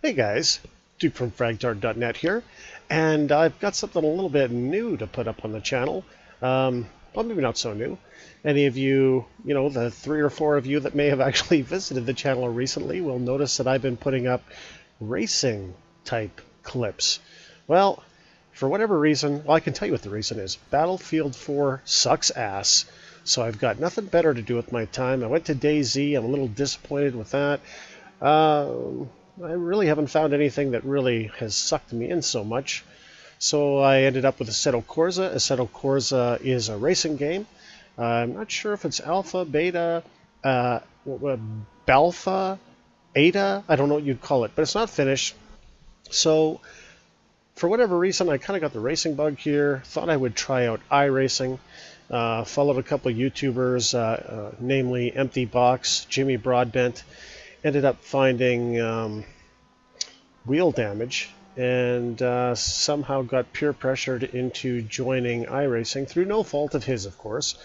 Hey guys, Duke from fragtardnet here, and I've got something a little bit new to put up on the channel. Well, maybe not so new. Any of you, the 3 or 4 of you that may have actually visited the channel recently will notice that I've been putting up racing type clips. Well, for whatever reason, well, I can tell you what the reason is. Battlefield 4 sucks ass, so I've got nothing better to do with my time. I went to DayZ. I'm a little disappointed with that. I really haven't found anything that really has sucked me in so much. So I ended up with Assetto Corsa. Assetto Corsa is a racing game. I'm not sure if it's alpha, beta, balfa, eta. I don't know what you'd call it, but it's not finished. So for whatever reason, I kind of got the racing bug here. Thought I would try out iRacing. Followed a couple of YouTubers, namely Empty Box, Jimmy Broadbent. Ended up finding wheel damage and somehow got peer pressured into joining iRacing through no fault of his, of course.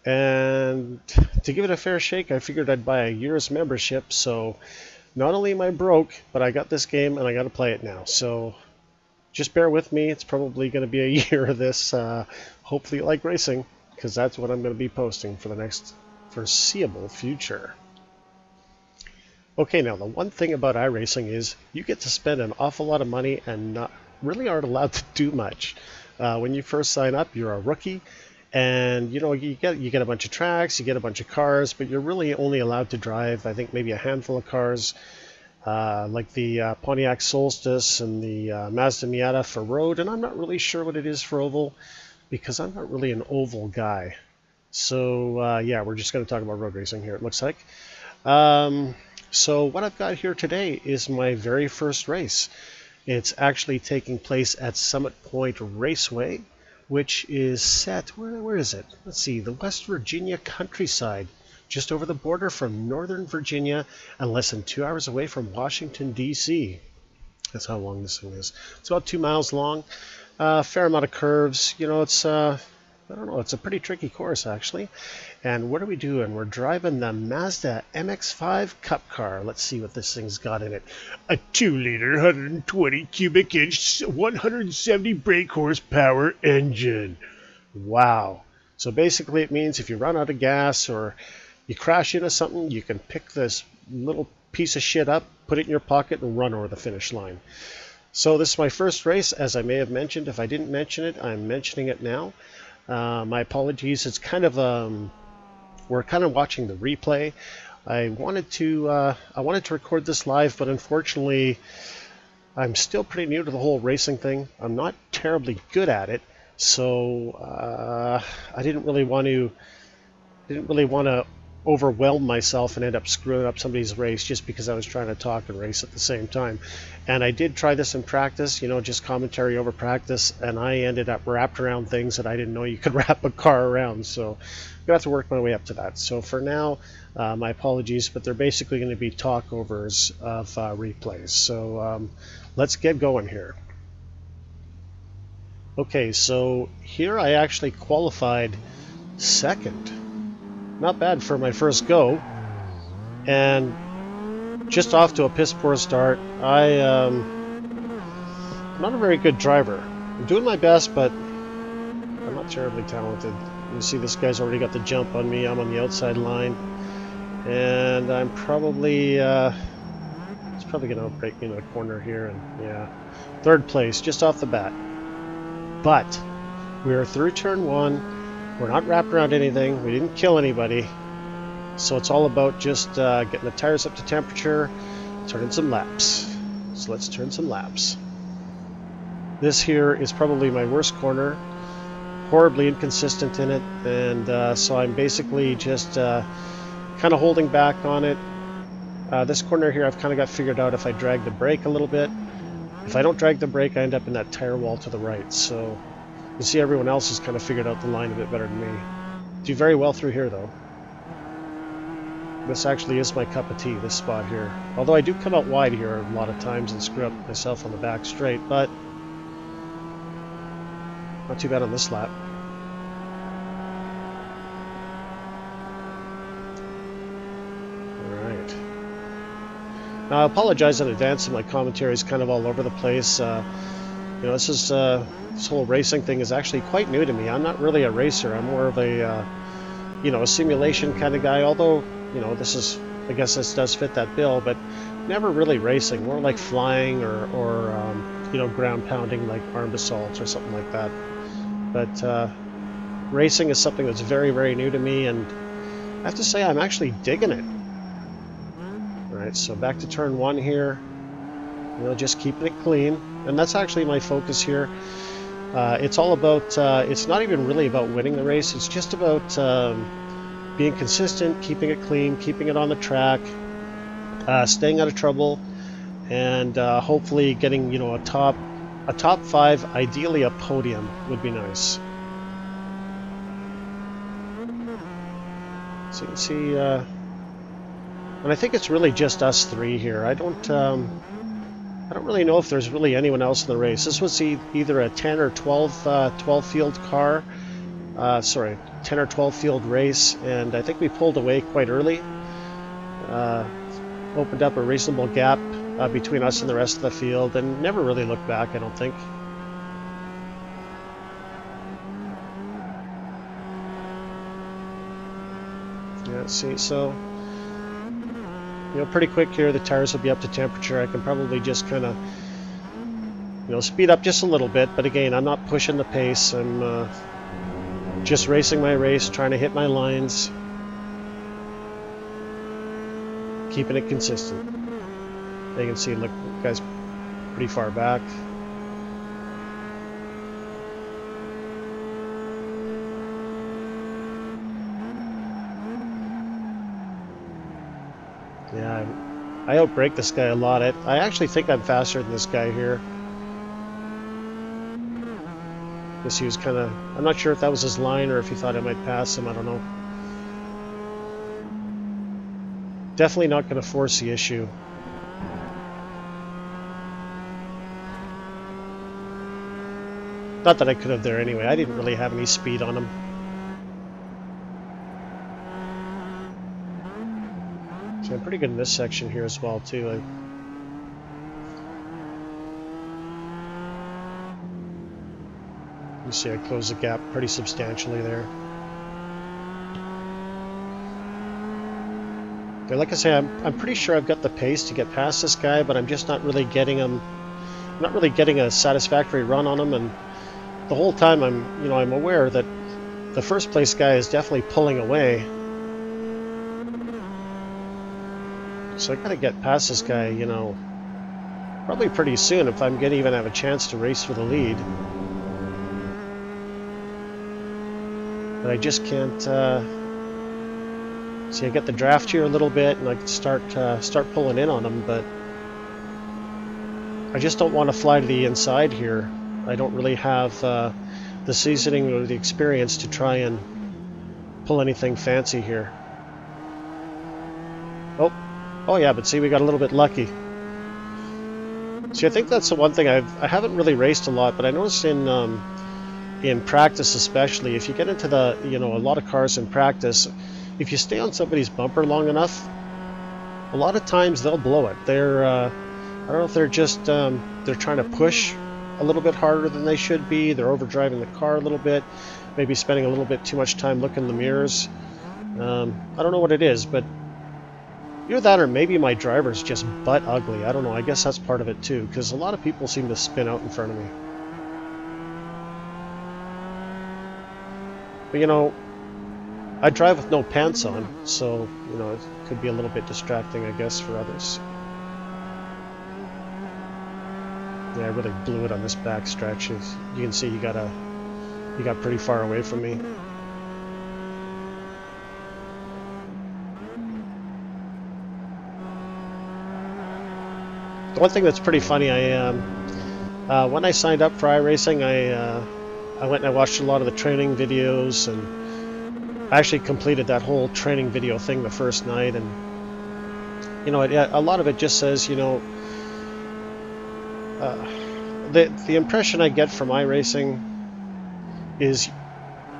And to give it a fair shake, I figured I'd buy a year's membership. So not only am I broke, but I got this game and I got to play it now. So just bear with me. It's probably going to be a year of this. Hopefully you like racing, because that's what I'm going to be posting for the next foreseeable future. Okay, now the one thing about iRacing is you get to spend an awful lot of money and not really aren't allowed to do much. When you first sign up, you're a rookie, and you get a bunch of tracks, you get a bunch of cars, but you're really only allowed to drive, I think, maybe a handful of cars, like the Pontiac Solstice and the Mazda Miata for road, and I'm not really sure what it is for oval, because I'm not really an oval guy. So yeah, we're just going to talk about road racing here, it looks like. So what I've got here today is my very first race. It's actually taking place at Summit Point Raceway, which is set, where is it? Let's see, the West Virginia countryside, just over the border from Northern Virginia and less than 2 hours away from Washington, D.C. That's how long this thing is. It's about 2 miles long, fair amount of curves. It's I don't know, it's a pretty tricky course, actually. And what are we doing? We're driving the Mazda MX-5 Cup Car. Let's see what this thing's got in it. A 2-liter, 120 cubic inch, 170 brake horsepower engine. Wow. So basically it means if you run out of gas or you crash into something, you can pick this little piece of shit up, put it in your pocket, and run over the finish line. So this is my first race, as I may have mentioned. If I didn't mention it, I'm mentioning it now. My apologies. It's kind of we're kind of watching the replay. I wanted to record this live, but unfortunately, I'm still pretty new to the whole racing thing. I'm not terribly good at it, so I didn't really want to overwhelm myself and end up screwing up somebody's race just because I was trying to talk and race at the same time. And I did try this in practice, just commentary over practice, and I ended up wrapped around things that I didn't know you could wrap a car around. So I'm gonna have to work my way up to that. So for now, my apologies, but they're basically going to be talkovers of replays. So let's get going here. Okay, so here I actually qualified second. Not bad for my first go, and just off to a piss poor start. I'm not a very good driver. I'm doing my best, but I'm not terribly talented. You see this guy's already got the jump on me. I'm on the outside line, and I'm probably it's probably going to break me in the corner here, and yeah, third place just off the bat. But we are through turn one. We're not wrapped around anything. We didn't kill anybody. So it's all about just getting the tires up to temperature, turning some laps. So let's turn some laps. This here is probably my worst corner. Horribly inconsistent in it. And so I'm basically just kind of holding back on it. This corner here I've kind of got figured out if I drag the brake a little bit. If I don't drag the brake, I end up in that tire wall to the right. So you see everyone else has kind of figured out the line a bit better than me. Do very well through here, though. This actually is my cup of tea, this spot here. Although I do come out wide here a lot of times and screw up myself on the back straight, but not too bad on this lap. Alright. Now, I apologize in advance if my commentary is kind of all over the place. You know, this whole racing thing is actually quite new to me. I'm not really a racer. I'm more of a you know, a simulation kind of guy. Although, you know, I guess this does fit that bill, but never really racing. More like flying or you know, ground pounding like armed assaults or something like that. But racing is something that's very, very new to me, and I have to say I'm actually digging it. All right, so back to turn 1 here. You know, just keeping it clean, and that's actually my focus here. It's all about, it's not even really about winning the race, it's just about being consistent, keeping it clean, keeping it on the track, staying out of trouble, and hopefully getting, you know, a top 5, ideally a podium would be nice. So you can see, and I think it's really just us 3 here. I don't really know if there's really anyone else in the race. This was either a 10 or 12 field car. Sorry, 10 or 12 field race, and I think we pulled away quite early. Opened up a reasonable gap between us and the rest of the field, and never really looked back, I don't think. Yeah, see, so, you know, pretty quick here, the tires will be up to temperature. I can probably just kind of, you know, speed up just a little bit, but again, I'm not pushing the pace. I'm just racing my race, trying to hit my lines, keeping it consistent. You can see, look, guy's pretty far back. Yeah, I outbrake this guy a lot. I actually think I'm faster than this guy here. Guess he was kind of, I'm not sure if that was his line or if he thought I might pass him, I don't know. Definitely not going to force the issue. Not that I could have there anyway. I didn't really have any speed on him. So I'm pretty good in this section here as well, too. You see I closed the gap pretty substantially there. Okay, like I say, I'm pretty sure I've got the pace to get past this guy, but I'm just not really getting him. I'm not really getting a satisfactory run on him, and the whole time I'm aware that the first place guy is definitely pulling away. So I gotta get past this guy, you know, probably pretty soon if I'm gonna even have a chance to race for the lead. But I just can't. See, I get the draft here a little bit, and I can start pulling in on him, but I just don't want to fly to the inside here. I don't really have the seasoning or the experience to try and pull anything fancy here. Oh yeah, but see, we got a little bit lucky. See, I think that's the one thing I haven't really raced a lot, but I noticed in practice especially, if you get into the, you know, a lot of cars in practice, if you stay on somebody's bumper long enough, a lot of times they'll blow it. They're I don't know if they're just they're trying to push a little bit harder than they should be. They're overdriving the car a little bit, maybe spending a little bit too much time looking in the mirrors. I don't know what it is, but either that or maybe my driver's just butt ugly. I don't know. I guess that's part of it too, because a lot of people seem to spin out in front of me. But you know, I drive with no pants on, so you know, it could be a little bit distracting, I guess, for others. Yeah, I really blew it on this back stretch. You can see you got pretty far away from me. The one thing that's pretty funny, when I signed up for iRacing, I went and I watched a lot of the training videos, and I actually completed that whole training video thing the first night, and you know, a lot of it just says, you know, the impression I get from iRacing is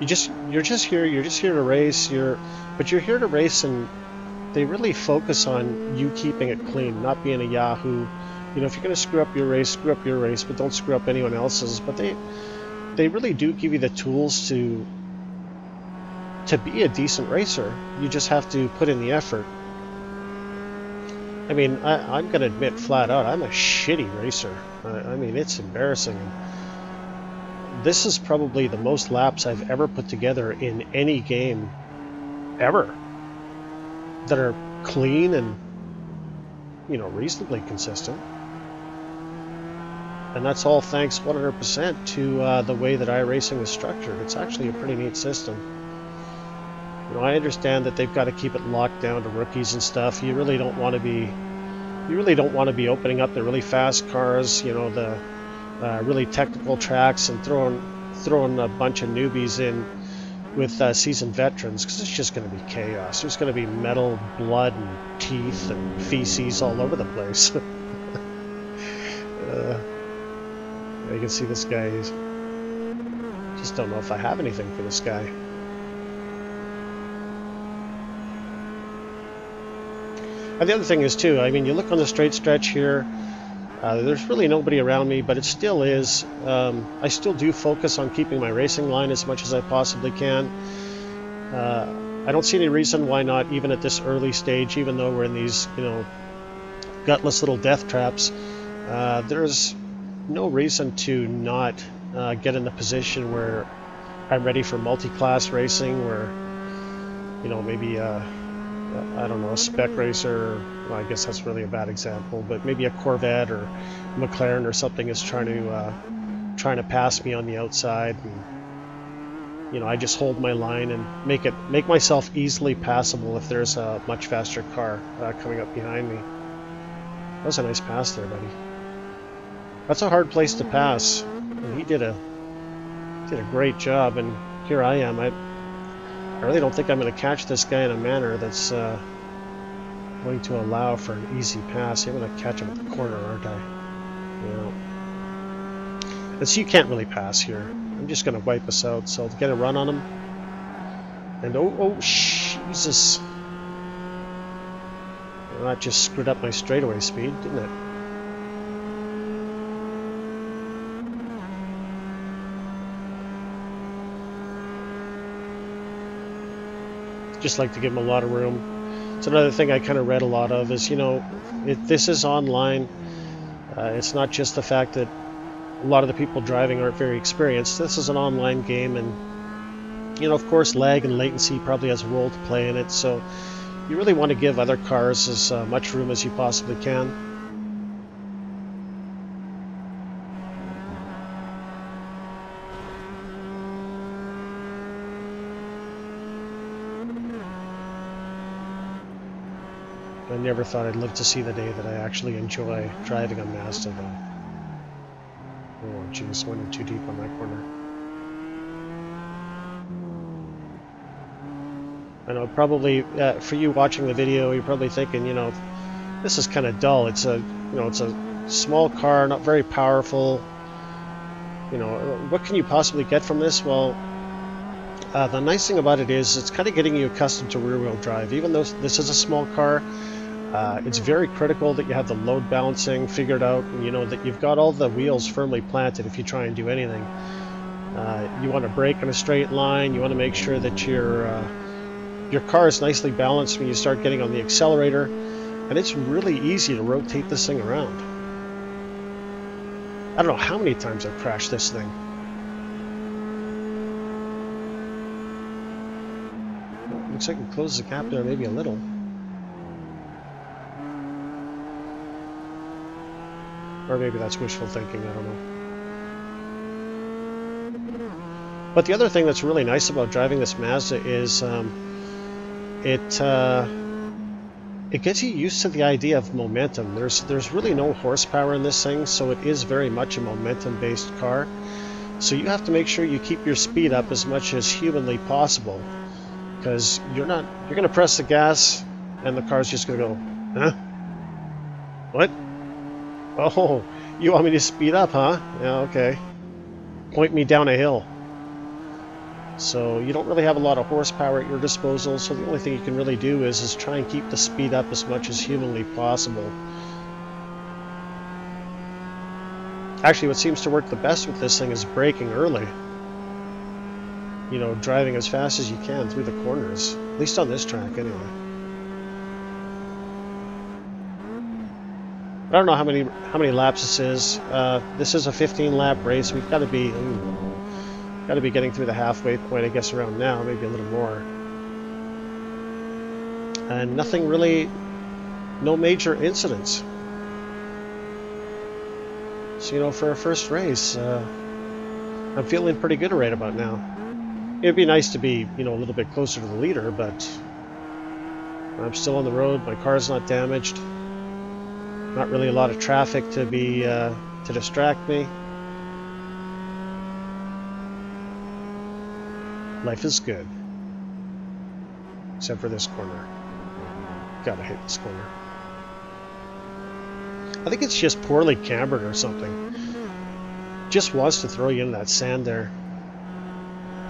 you're just here to race, but you're here to race and they really focus on you keeping it clean, not being a yahoo. You know, if you're going to screw up your race, but don't screw up anyone else's. But they really do give you the tools to be a decent racer. You just have to put in the effort. I mean, I'm going to admit flat out, I'm a shitty racer. I mean, it's embarrassing. This is probably the most laps I've ever put together in any game ever that are clean and, you know, reasonably consistent. And that's all thanks 100% to the way that iRacing is structured. It's actually a pretty neat system. You know, I understand that they've got to keep it locked down to rookies and stuff. You really don't want to be opening up the really fast cars, you know, the really technical tracks, and throwing a bunch of newbies in with seasoned veterans, because it's just going to be chaos. There's going to be metal, blood, and teeth and feces all over the place. You can see this guy. Just don't know if I have anything for this guy. And the other thing is too, I mean, you look on the straight stretch here, there's really nobody around me, but it still is. I still do focus on keeping my racing line as much as I possibly can. I don't see any reason why not, even at this early stage, even though we're in these, you know, gutless little death traps. There's no reason to not get in the position where I'm ready for multi-class racing, where, you know, maybe I don't know, a spec racer, well, I guess that's really a bad example, but maybe a Corvette or McLaren or something is trying to pass me on the outside, and, you know, I just hold my line and make myself easily passable if there's a much faster car coming up behind me. That was a nice pass there, buddy. That's a hard place to pass, and he did a great job. And here I am. I really don't think I'm going to catch this guy in a manner that's going to allow for an easy pass. I'm going to catch him at the corner, aren't I? You know. And so you can't really pass here. I'm just going to wipe us out. So to get a run on him. And oh Jesus! Well, that just screwed up my straightaway speed, didn't it? Just like to give them a lot of room. It's another thing I kind of read a lot of is, you know, this is online. It's not just the fact that a lot of the people driving aren't very experienced. This is an online game, and, you know, of course, lag and latency probably has a role to play in it. So you really want to give other cars as much room as you possibly can. I never thought I'd live to see the day that I actually enjoy driving a Mazda, though. Oh, jeez, went in too deep on that corner. I know, probably for you watching the video, you're probably thinking, you know, this is kind of dull. It's a small car, not very powerful. You know, what can you possibly get from this? Well, the nice thing about it is it's kind of getting you accustomed to rear-wheel drive. Even though this is a small car, it's very critical that you have the load balancing figured out, and you know that you've got all the wheels firmly planted if you try and do anything. You want to brake in a straight line. You want to make sure that your car is nicely balanced when you start getting on the accelerator, and it's really easy to rotate this thing around. I don't know how many times I've crashed this thing. Looks like it closes the gap there maybe a little. Or maybe that's wishful thinking, I don't know. But the other thing that's really nice about driving this Mazda is it gets you used to the idea of momentum. There's really no horsepower in this thing, so it is very much a momentum-based car. So you have to make sure you keep your speed up as much as humanly possible, because you're going to press the gas and the car's just going to go, huh? What? Oh, you want me to speed up, huh? Yeah, okay. Point me down a hill. So you don't really have a lot of horsepower at your disposal, so the only thing you can really do is try and keep the speed up as much as humanly possible. Actually, what seems to work the best with this thing is braking early. You know, driving as fast as you can through the corners, at least on this track anyway. I don't know how many laps this is. This is a 15-lap race. We've got to be getting through the halfway point, I guess, around now, maybe a little more. And nothing really, no major incidents. So, you know, for our first race, I'm feeling pretty good right about now. It'd be nice to be, you know, a little bit closer to the leader, but I'm still on the road. My car's not damaged. Not really a lot of traffic to be to distract me. Life is good, except for this corner. Gotta hit this corner. I think it's just poorly cambered or something. Just wants to throw you in that sand there.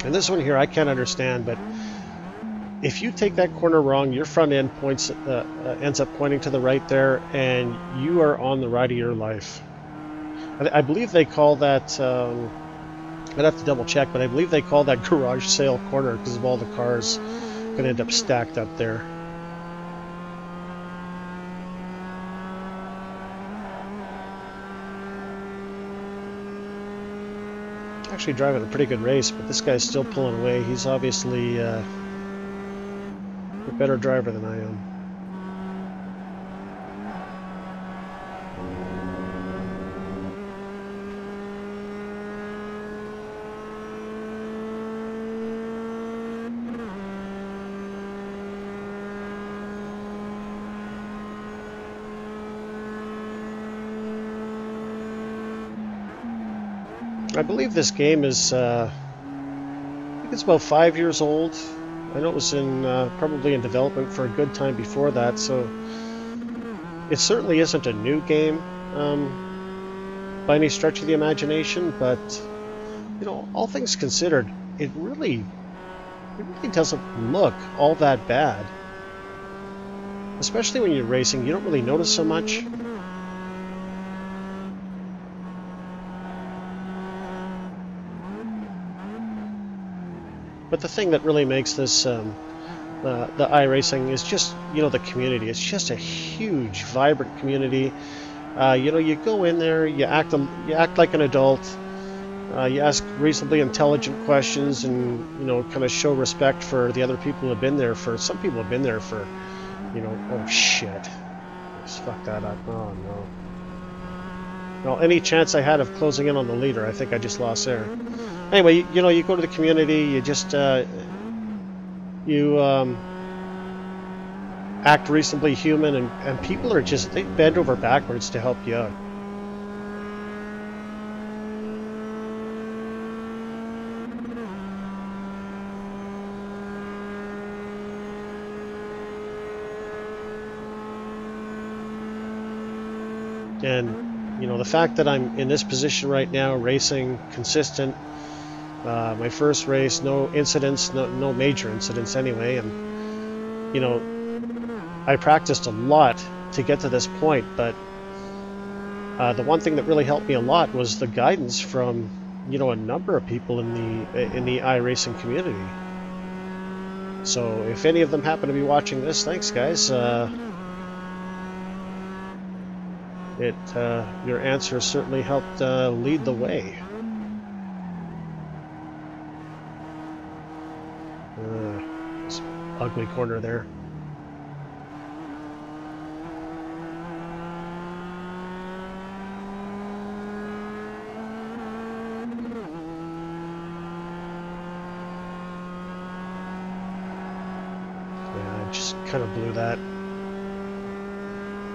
And this one here, I can't understand, but if you take that corner wrong, your front end ends up pointing to the right there, and you are on the ride of your life. I believe they call that, I'd have to double check, but I believe they call that garage sale corner because of all the cars going to end up stacked up there. Actually driving a pretty good race, but this guy's still pulling away. He's obviously a better driver than I am. I believe this game is, I think it's about 5 years old. I know it was probably in development for a good time before that, so it certainly isn't a new game by any stretch of the imagination, but, you know, all things considered, it really doesn't look all that bad. Especially when you're racing, you don't really notice so much. But the thing that really makes this the iRacing is just, you know, the community. It's just a huge, vibrant community. You know, you go in there, you act like an adult, you ask reasonably intelligent questions, and, you know, kind of show respect for the other people who have been there for. Some people have been there for, you know, oh shit, just fuck that up. Oh no. Well, any chance I had of closing in on the leader, I think I just lost there. Anyway, you know, you go to the community, you just, act reasonably human, and people are just, they bend over backwards to help you out. And, you know, the fact that I'm in this position right now, racing consistent, my first race, no incidents, no major incidents anyway, and, you know, I practiced a lot to get to this point, but the one thing that really helped me a lot was the guidance from, you know, a number of people in the iRacing community. So if any of them happen to be watching this, thanks guys. Your answer certainly helped lead the way. This ugly corner there. Yeah, I just kind of blew that.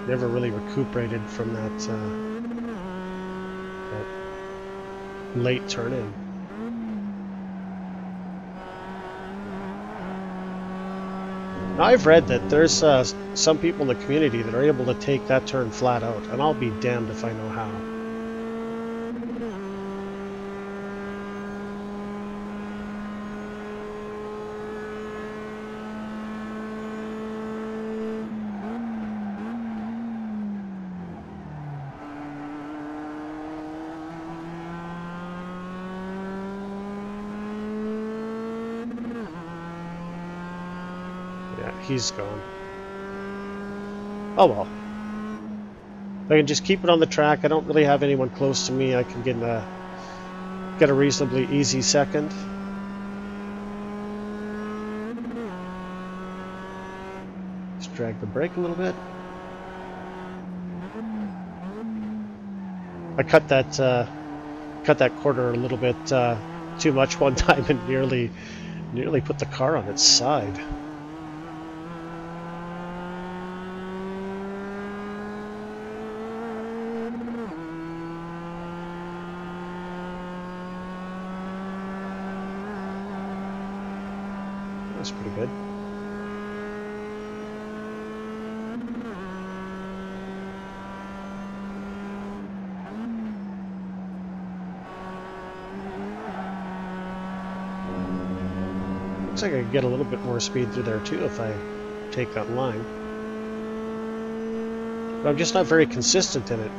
Never really recuperated from that late turn in. Now, I've read that there's some people in the community that are able to take that turn flat out, and I'll be damned if I know how. he's gone. Oh well. If I can just keep it on the track, I don't really have anyone close to me. I can get a reasonably easy second. Just drag the brake a little bit. I cut that corner a little bit too much one time and nearly put the car on its side. That's pretty good. Looks like I could get a little bit more speed through there too if I take that line. But I'm just not very consistent in it.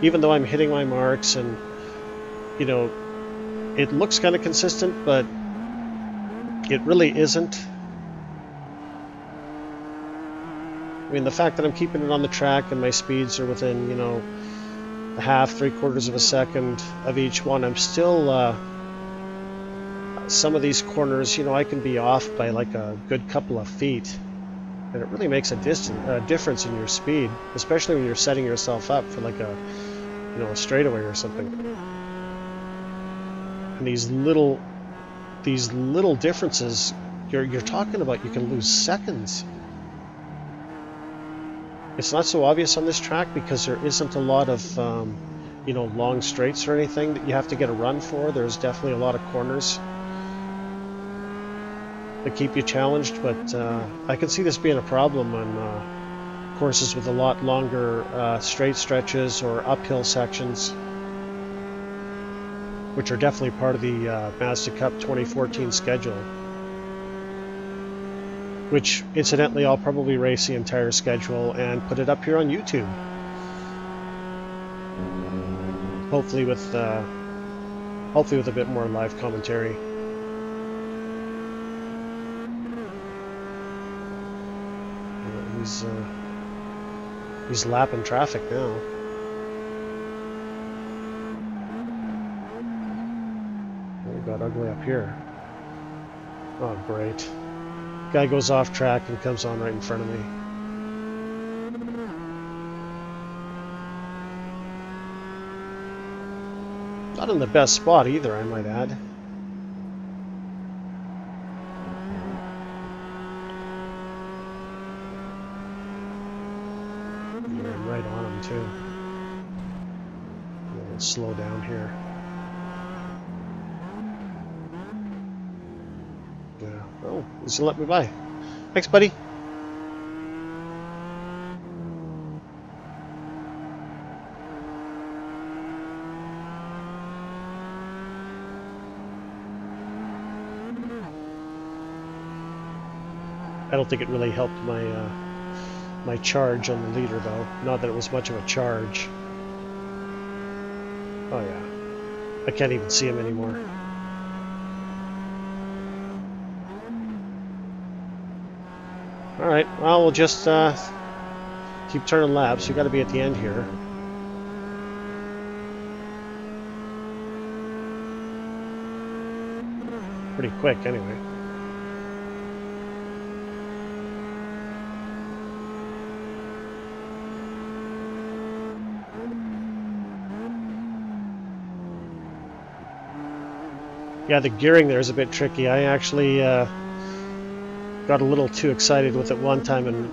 Even though I'm hitting my marks and, you know, it looks kind of consistent, but it really isn't. I mean, the fact that I'm keeping it on the track and my speeds are within, you know, a half, 3/4 of a second of each one, I'm still, some of these corners, you know, I can be off by like a good couple of feet. And it really makes a difference in your speed, especially when you're setting yourself up for like a, you know, a straightaway or something. And these little differences, you're talking about, you can lose seconds. It's not so obvious on this track because there isn't a lot of, you know, long straights or anything that you have to get a run for. There's definitely a lot of corners that keep you challenged, but I can see this being a problem on courses with a lot longer straight stretches or uphill sections, which are definitely part of the Mazda Cup 2014 schedule, which incidentally I'll probably race the entire schedule and put it up here on YouTube, hopefully with a bit more live commentary. He's lapping traffic now. It got ugly up here. Oh, great. Guy goes off track and comes on right in front of me. Not in the best spot either, I might add. Right on him too. We'll slow down here. Yeah. Oh, he's gonna let me by. Thanks, buddy. I don't think it really helped my charge on the leader, though. Not that it was much of a charge. Oh yeah, I can't even see him anymore. Alright, well, we'll just keep turning laps. We've got to be at the end here. Pretty quick, anyway. Yeah, the gearing there is a bit tricky. I actually got a little too excited with it one time and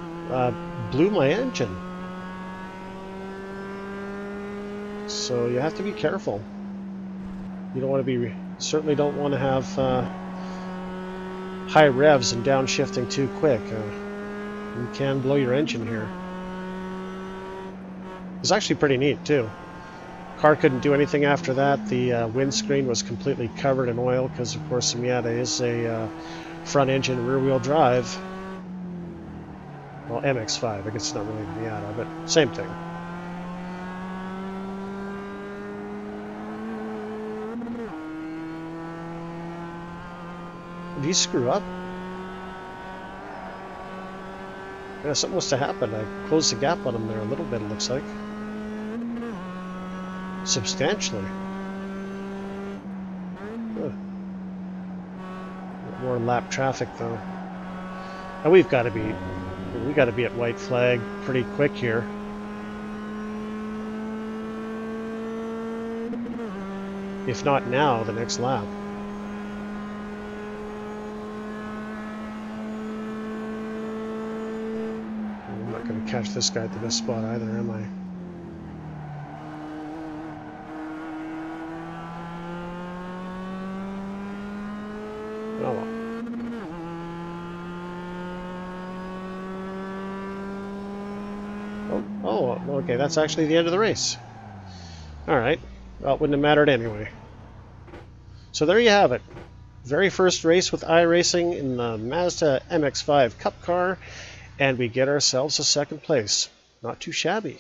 blew my engine. So you have to be careful. You don't want to be, certainly don't want to have high revs and downshifting too quick. You can blow your engine here. It's actually pretty neat too. Car couldn't do anything after that. The windscreen was completely covered in oil because, of course, the Miata is a front-engine rear-wheel drive. Well, MX-5. I guess it's not really the Miata, but same thing. Did he screw up? Yeah, something must have happened. I closed the gap on him there a little bit, it looks like. Substantially. More lap traffic though. And we got to be at white flag pretty quick here. If not now, the next lap. I'm not going to catch this guy at the best spot either, am I? Oh well. Oh, okay, that's actually the end of the race. Alright, well, it wouldn't have mattered anyway. So there you have it. Very first race with iRacing in the Mazda MX-5 Cup Car, and we get ourselves a second place. Not too shabby.